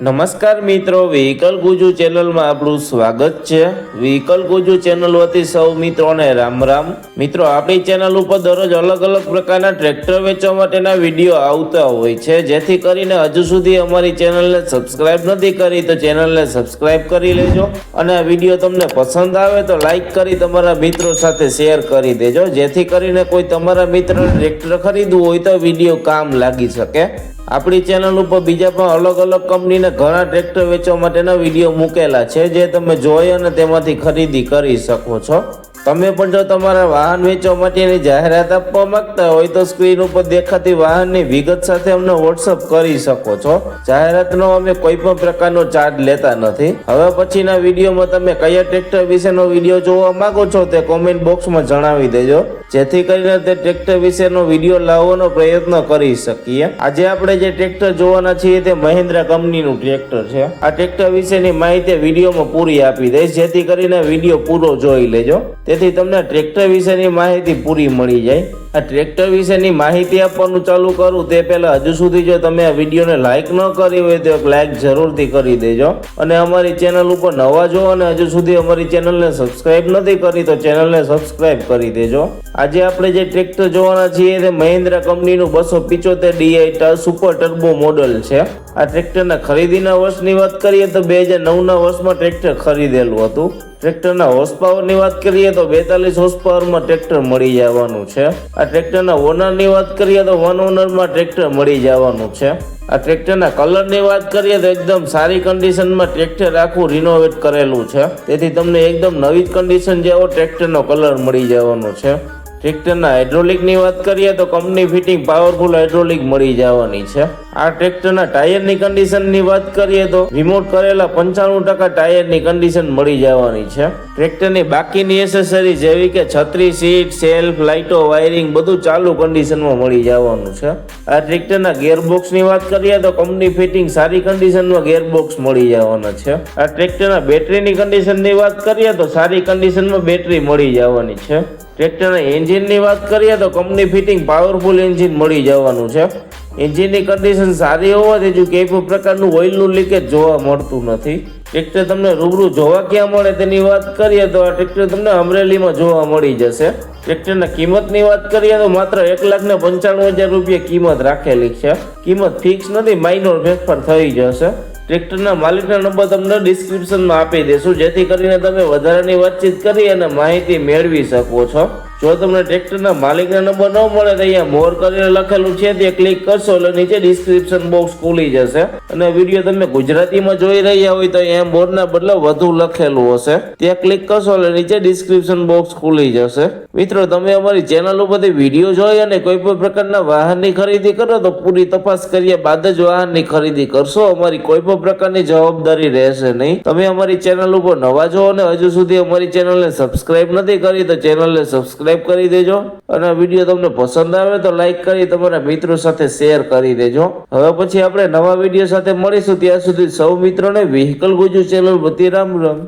નમસ્કાર મિત્રો, વ્હીકલ ગુજુ ચેનલમાં આપણું સ્વાગત છે। વ્હીકલ ગુજુ ચેનલ વતી સૌ મિત્રોને રામ રામ। મિત્રો, આપણી ચેનલ ઉપર દરરોજ અલગ અલગ પ્રકારના ટ્રેક્ટર વેચવા માટેના વિડીયો આવતા હોય છે, જેથી કરીને હજુ સુધી અમારી ચેનલને સબસ્ક્રાઇબ નથી કરી તો ચેનલને સબસ્ક્રાઇબ કરી લેજો અને આ વિડીયો તમને પસંદ આવે તો લાઈક કરી તમારા મિત્રો સાથે શેર કરી દેજો, જેથી કરીને કોઈ તમારા મિત્રને ટ્રેક્ટર ખરીદવું હોય તો વિડીયો કામ લાગી શકે। આપણી ચેનલ ઉપર બીજા પણ અલગ અલગ કંપનીના ઘણા ટ્રેક્ટર વેચવા માટેના વિડીયો મૂકેલા છે, જે તમે જોઈ અને તેમાંથી ખરીદી કરી શકો છો। તમે પણ જો તમારા વાહન વેચવા માટેની જાહેરાત આપવા માંગતા હોય તો સ્ક્રીન ઉપર દેખાતી વાહનની વિગત સાથે અમને વોટ્સઅપ કરી શકો છો। જાહેરાતનો અમે કોઈ પણ પ્રકારનો ચાર્જ લેતા નથી। હવે પછીના વિડીયોમાં તમે કયા ટ્રેક્ટર વિશેનો વિડીયો જોવા માંગો છો તે કોમેન્ટ બોક્સમાં જણાવી દેજો, જેથી કરીને તે ટ્રેક્ટર વિશેનો વિડીયો લાવવાનો પ્રયત્ન કરી શકીએ। આજે આપણે જે ટ્રેક્ટર જોવાના છીએ તે મહિન્દ્રા કંપનીનું ટ્રેક્ટર છે। આ ટ્રેક્ટર વિશેની માહિતી વિડીયોમાં પૂરી આપી દઈશ, જેથી કરીને વિડીયો પૂરો જોઈ લેજો, તેથી તમને ટ્રેક્ટર વિશેની માહિતી પૂરી મળી જાય। આ ટ્રેક્ટર વિશેની માહિતી આપવાનું ચાલુ કરું તે પહેલા હજુ સુધી જો તમે આ વિડીયોને લાઈક ન કરી હોય તો એક લાઈક જરૂરથી કરી દેજો અને અમારી ચેનલ ઉપર નવા જો અને હજુ સુધી અમારી ચેનલને સબસ્ક્રાઇબ નથી કરી તો ચેનલને સબસ્ક્રાઇબ કરી દેજો। આજે આપણે જે ટ્રેક્ટર જોવાના છીએ તે મહિન્દ્રા કંપનીનું 275 DI સુપર ટર્બો મોડલ છે। આ ટ્રેક્ટરના ખરીદીના વર્ષની વાત કરીએ તો 2009ના વર્ષમાં ટ્રેક્ટર ખરીદેલું હતું। ટ્રેક્ટરના હોર્સ પાવરની વાત કરીએ તો 42 હોર્સ પાવરમાં ટ્રેક્ટર મળી જવાનું છે। આ ટ્રેક્ટરના ઓનરની વાત કરીએ તો 1 ઓનરમાં ટ્રેક્ટર મળી જવાનું છે। આ ટ્રેક્ટરના કલરની વાત કરીએ તો એકદમ સારી કન્ડિશનમાં ટ્રેક્ટર આખું રિનોવેટ કરેલું છે, તેથી તમને એકદમ નવી કન્ડિશન જેવો ટ્રેક્ટરનો કલર મળી જવાનો છે। ટ્રેક્ટરના હાઇડ્રોલિકની વાત કરીએ તો કંપની ફિટિંગ પાવરફુલ હાઇડ્રોલિક મળી જવાની છે। આ ટ્રેક્ટરના ટાયરની કન્ડિશનની વાત કરીએ તો રિમોટ કરેલા 95% ટાયરની કન્ડિશન મળી જવાની છે। ટ્રેક્ટરની બાકીની એસેસરી જેવી કે છત્રી, સીટ, સેલ્ફ, લાઇટો, વાયરિંગ બધું ચાલુ કન્ડિશનમાં મળી જવાનું છે। આ ટ્રેક્ટરના ગિયરબોક્સની વાત કરીએ તો કંપની ફિટિંગ સારી કન્ડિશનમાં ગિયરબોક્સ મળી જવાના છે। આ ટ્રેક્ટરના બેટરીની કન્ડિશનની વાત કરીએ તો સારી કન્ડિશનમાં બેટરી મળી જવાની છે। ટ્રેક્ટરના એન્જિનની વાત કરીએ તો કંપની ફિટિંગ પાવરફુલ એન્જિન મળી જવાનું છે। એન્જિનની કન્ડિશન સારી હોવાથી જો કોઈ પણ પ્રકારનું ઓઇલનું લીકેજ જોવા મળતું નથી। ટ્રેક્ટર તમને રૂબરૂ જોવા ક્યાં મળે તેની વાત કરીએ તો આ ટ્રેક્ટર તમને અમરેલીમાં જોવા મળી જશે। ટ્રેક્ટરના કિંમતની વાત કરીએ તો માત્ર 1,95,000 રૂપિયા કિંમત રાખેલી છે। કિંમત ફિક્સ નથી, માઇનોર ફેરફાર થઈ જશે। ટ્રેક્ટરના માલિકના નંબર તમને ડિસ્ક્રિપ્શનમાં આપી દેશું, જેથી કરીને તમે વધારાની વાતચીત કરી અને માહિતી મેળવી શકો છો। જો તમને ટ્રેક્ટરના માલિકના નંબર ન મળે તો અહીંયા મોર કરીને લખેલું છે તે ક્લિક કરશો એટલે નીચે ડિસ્ક્રિપ્શન બોક્સ ખુલી જશે અને વિડીયો તમે ગુજરાતીમાં જોઈ રહ્યા હોય તો અહીંયા મોરના બદલે વધુ લખેલું હશે, ત્યાં ક્લિક કરશો એટલે નીચે ડિસ્ક્રિપ્શન બોક્સ ખુલી જશે। મિત્રો, તમે અમારી ચેનલ ઉપરથી વિડીયો જોઈ અને કોઈ પણ પ્રકારના વાહનની ખરીદી કરો તો પૂરી તપાસ કર્યા બાદ જ વાહનની ખરીદી કરશો। અમારી કોઈ પણ પ્રકારની જવાબદારી રહેશે નહીં। તમે અમારી ચેનલ ઉપર નવા છો અને હજુ સુધી અમારી ચેનલને સબસ્ક્રાઇબ નથી કરી તો ચેનલને સબસ્ક્રાઇબ કરી દેજો અને વિડીયો તમને પસંદ આવે તો લાઈક કરી તમારા મિત્રો સાથે શેર કરી દેજો। હવે પછી આપણે નવા વિડીયો સાથે મળીશું, ત્યાં સુધી સૌ મિત્રોને વ્હીકલ ગુજુ ચેનલ વતી રામ રામ।